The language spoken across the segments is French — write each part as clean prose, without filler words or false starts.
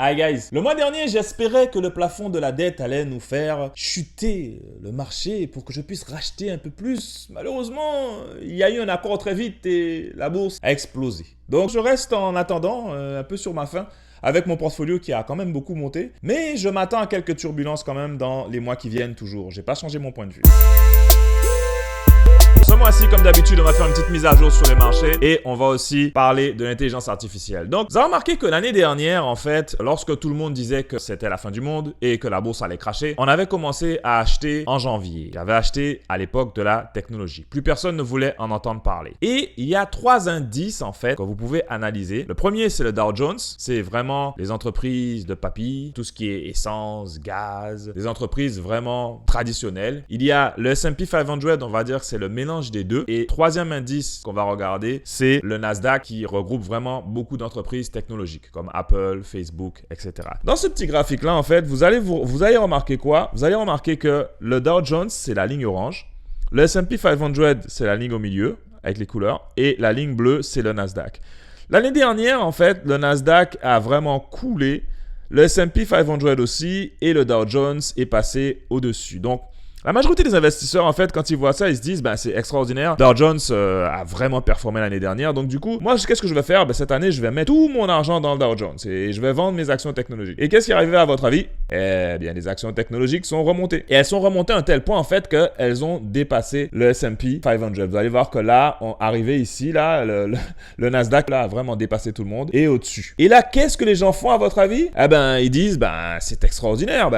Hi guys, le mois dernier, j'espérais que le plafond de la dette allait nous faire chuter le marché pour que je puisse racheter un peu plus. Malheureusement, il y a eu un accord très vite et la bourse a explosé. Donc je reste en attendant un peu sur ma faim avec mon portfolio qui a quand même beaucoup monté. Mais je m'attends à quelques turbulences quand même dans les mois qui viennent toujours. J'ai pas changé mon point de vue. Ce mois-ci, comme d'habitude, on va faire une petite mise à jour sur les marchés et on va aussi parler de l'intelligence artificielle. Donc, vous avez remarqué que l'année dernière, en fait, lorsque tout le monde disait que c'était la fin du monde et que la bourse allait cracher, on avait commencé à acheter en janvier. J'avais acheté à l'époque de la technologie. Plus personne ne voulait en entendre parler. Et il y a 3 indices, en fait, que vous pouvez analyser. Le premier, c'est le Dow Jones. C'est vraiment les entreprises de papy, tout ce qui est essence, gaz, des entreprises vraiment traditionnelles. Il y a le S&P 500, on va dire que c'est le mélange des deux. Et troisième indice qu'on va regarder, c'est le Nasdaq qui regroupe vraiment beaucoup d'entreprises technologiques comme Apple, Facebook, etc. Dans ce petit graphique-là, en fait, vous allez remarquer quoi? Vous allez remarquer que le Dow Jones, c'est la ligne orange. Le S&P 500, c'est la ligne au milieu avec les couleurs. Et la ligne bleue, c'est le Nasdaq. L'année dernière, en fait, le Nasdaq a vraiment coulé. Le S&P 500 aussi et le Dow Jones est passé au-dessus. Donc, la majorité des investisseurs, en fait, quand ils voient ça, ils se disent « c'est extraordinaire. Dow Jones a vraiment performé l'année dernière. Donc, du coup, moi, qu'est-ce que je vais faire? Cette année, je vais mettre tout mon argent dans le Dow Jones et je vais vendre mes actions technologiques. » Et qu'est-ce qui est arrivé à votre avis? Eh bien, les actions technologiques sont remontées. Et elles sont remontées à un tel point, en fait, qu'elles ont dépassé le S&P 500. Vous allez voir que là, arrivé ici, là, le Nasdaq, là, a vraiment dépassé tout le monde et au-dessus. Et là, qu'est-ce que les gens font, à votre avis? Eh bien, ils disent « c'est extraordinaire.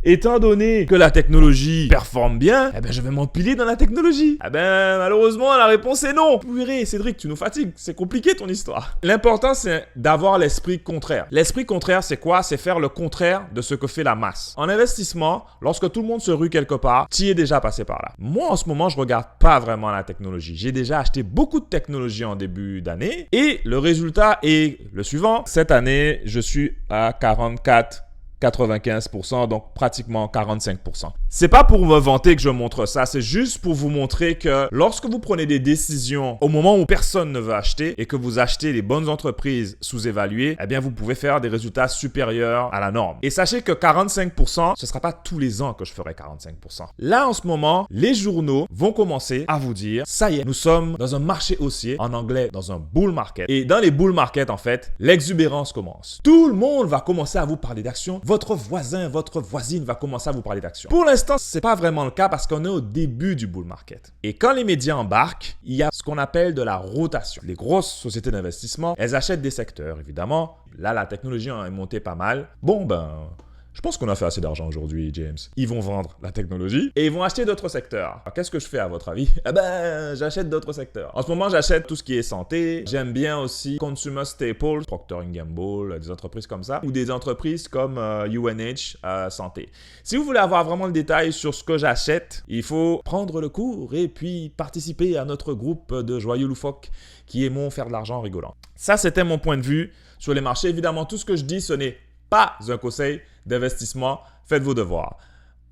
Étant donné que la technologie performe bien, je vais m'empiler dans la technologie. » Malheureusement, la réponse est non. Purée, Cédric, tu nous fatigues. C'est compliqué ton histoire. L'important, c'est d'avoir l'esprit contraire. L'esprit contraire, c'est quoi? C'est faire le contraire de ce que fait la masse. En investissement, lorsque tout le monde se rue quelque part, tu y es déjà passé par là. Moi, en ce moment, je regarde pas vraiment la technologie. J'ai déjà acheté beaucoup de technologie en début d'année et le résultat est le suivant. Cette année, je suis à 95%, donc pratiquement 45%. C'est pas pour me vanter que je montre ça, c'est juste pour vous montrer que lorsque vous prenez des décisions au moment où personne ne veut acheter et que vous achetez les bonnes entreprises sous-évaluées, vous pouvez faire des résultats supérieurs à la norme. Et sachez que 45%, ce sera pas tous les ans que je ferai 45%. Là, en ce moment, les journaux vont commencer à vous dire, ça y est, nous sommes dans un marché haussier, en anglais, dans un bull market. Et dans les bull markets, en fait, l'exubérance commence. Tout le monde va commencer à vous parler d'actions. Votre voisin, votre voisine va commencer à vous parler d'actions. Pour l'instant, c'est pas vraiment le cas parce qu'on est au début du bull market. Et quand les médias embarquent, il y a ce qu'on appelle de la rotation. Les grosses sociétés d'investissement, elles achètent des secteurs, évidemment. Là, la technologie est montée pas mal. Je pense qu'on a fait assez d'argent aujourd'hui, James. Ils vont vendre la technologie et ils vont acheter d'autres secteurs. Alors, qu'est-ce que je fais à votre avis? J'achète d'autres secteurs. En ce moment, j'achète tout ce qui est santé. J'aime bien aussi Consumer Staples, Procter & Gamble, des entreprises comme ça, ou des entreprises comme UNH Santé. Si vous voulez avoir vraiment le détail sur ce que j'achète, il faut prendre le cours et puis participer à notre groupe de joyeux loufoques qui aimons faire de l'argent en rigolant. Ça, c'était mon point de vue sur les marchés. Évidemment, tout ce que je dis, ce n'est pas un conseil d'investissement. Faites vos devoirs.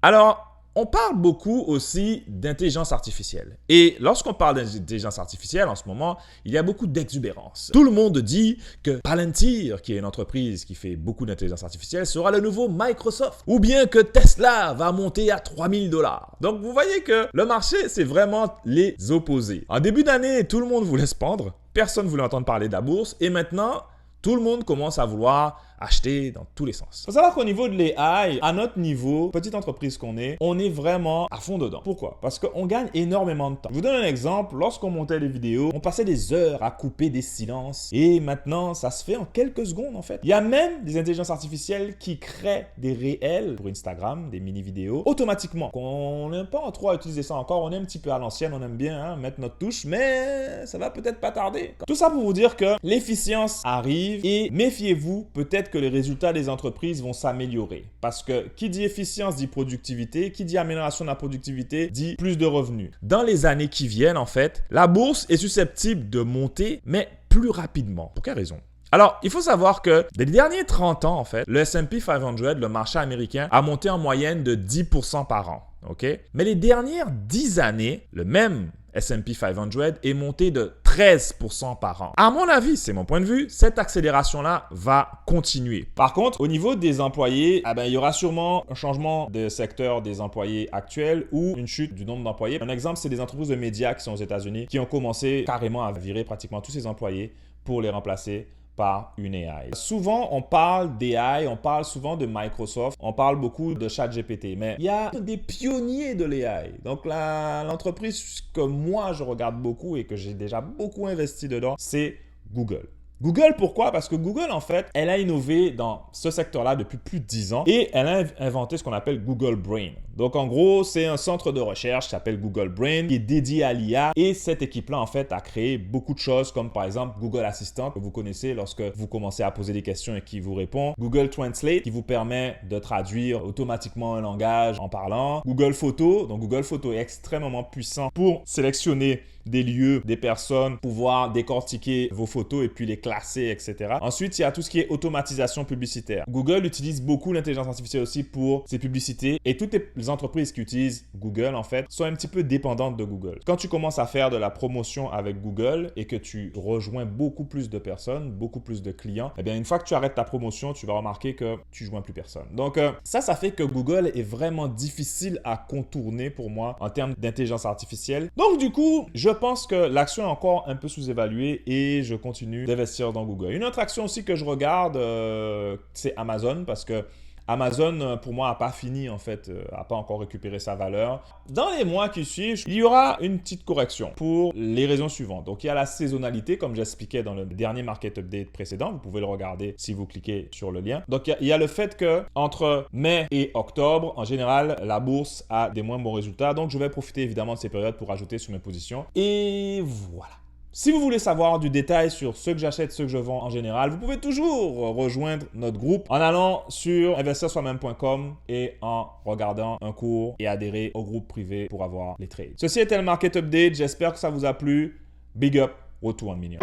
Alors, on parle beaucoup aussi d'intelligence artificielle. Et lorsqu'on parle d'intelligence artificielle, en ce moment, il y a beaucoup d'exubérance. Tout le monde dit que Palantir, qui est une entreprise qui fait beaucoup d'intelligence artificielle, sera le nouveau Microsoft. Ou bien que Tesla va monter à 3000 $. Donc, vous voyez que le marché, c'est vraiment les opposés. En début d'année, tout le monde voulait se pendre. Personne ne voulait entendre parler de la bourse. Et maintenant, tout le monde commence à vouloir acheter dans tous les sens. Il faut savoir qu'au niveau de l'AI, à notre niveau, petite entreprise qu'on est, on est vraiment à fond dedans. Pourquoi? Parce qu'on gagne énormément de temps. Je vous donne un exemple. Lorsqu'on montait les vidéos, on passait des heures à couper des silences. Et maintenant, ça se fait en quelques secondes, en fait. Il y a même des intelligences artificielles qui créent des réels pour Instagram, des mini-vidéos, automatiquement. On n'aime pas trop à utiliser ça encore. On est un petit peu à l'ancienne. On aime bien mettre notre touche, mais ça va peut-être pas tarder. Tout ça pour vous dire que l'efficience arrive et méfiez-vous, peut-être que les résultats des entreprises vont s'améliorer. Parce que qui dit efficience dit productivité, qui dit amélioration de la productivité dit plus de revenus. Dans les années qui viennent, en fait, la bourse est susceptible de monter, mais plus rapidement. Pour quelle raison? Alors, il faut savoir que les derniers 30 ans, en fait, le S&P 500, le marché américain, a monté en moyenne de 10% par an. OK? Mais les dernières 10 années, le même S&P 500 est monté de 13% par an. À mon avis, c'est mon point de vue, cette accélération-là va continuer. Par contre, au niveau des employés, il y aura sûrement un changement de secteur des employés actuels ou une chute du nombre d'employés. Un exemple, c'est des entreprises de médias qui sont aux États-Unis qui ont commencé carrément à virer pratiquement tous ces employés pour les remplacer par une AI. Souvent, on parle d'AI, on parle souvent de Microsoft, on parle beaucoup de ChatGPT, mais il y a des pionniers de l'AI. Donc, l'entreprise que moi, je regarde beaucoup et que j'ai déjà beaucoup investi dedans, c'est Google. Google, pourquoi? Parce que Google, en fait, elle a innové dans ce secteur-là depuis plus de 10 ans et elle a inventé ce qu'on appelle Google Brain. Donc, en gros, c'est un centre de recherche qui s'appelle Google Brain qui est dédié à l'IA et cette équipe-là, en fait, a créé beaucoup de choses comme, par exemple, Google Assistant que vous connaissez lorsque vous commencez à poser des questions et qui vous répond. Google Translate qui vous permet de traduire automatiquement un langage en parlant. Google Photo. Donc, Google Photo est extrêmement puissant pour sélectionner des lieux, des personnes, pouvoir décortiquer vos photos et puis les classer, etc. Ensuite, il y a tout ce qui est automatisation publicitaire. Google utilise beaucoup l'intelligence artificielle aussi pour ses publicités et toutes les entreprises qui utilisent Google, en fait, sont un petit peu dépendantes de Google. Quand tu commences à faire de la promotion avec Google et que tu rejoins beaucoup plus de personnes, beaucoup plus de clients, eh bien, une fois que tu arrêtes ta promotion, tu vas remarquer que tu joins plus personne. Donc, ça fait que Google est vraiment difficile à contourner pour moi en termes d'intelligence artificielle. Donc, du coup, je pense que l'action est encore un peu sous-évaluée et je continue d'investir dans Google. Une autre action aussi que je regarde, c'est Amazon parce que Amazon, pour moi, n'a pas fini, en fait, n'a pas encore récupéré sa valeur. Dans les mois qui suivent, il y aura une petite correction pour les raisons suivantes. Donc, il y a la saisonnalité, comme j'expliquais dans le dernier Market Update précédent. Vous pouvez le regarder si vous cliquez sur le lien. Donc, il y a le fait qu'entre mai et octobre, en général, la bourse a des moins bons résultats. Donc, je vais profiter évidemment de ces périodes pour ajouter sur mes positions. Et voilà. Si vous voulez savoir du détail sur ce que j'achète, ce que je vends en général, vous pouvez toujours rejoindre notre groupe en allant sur investirsoimeme.com et en regardant un cours et adhérer au groupe privé pour avoir les trades. Ceci était le Market Update. J'espère que ça vous a plu. Big up, retour en million.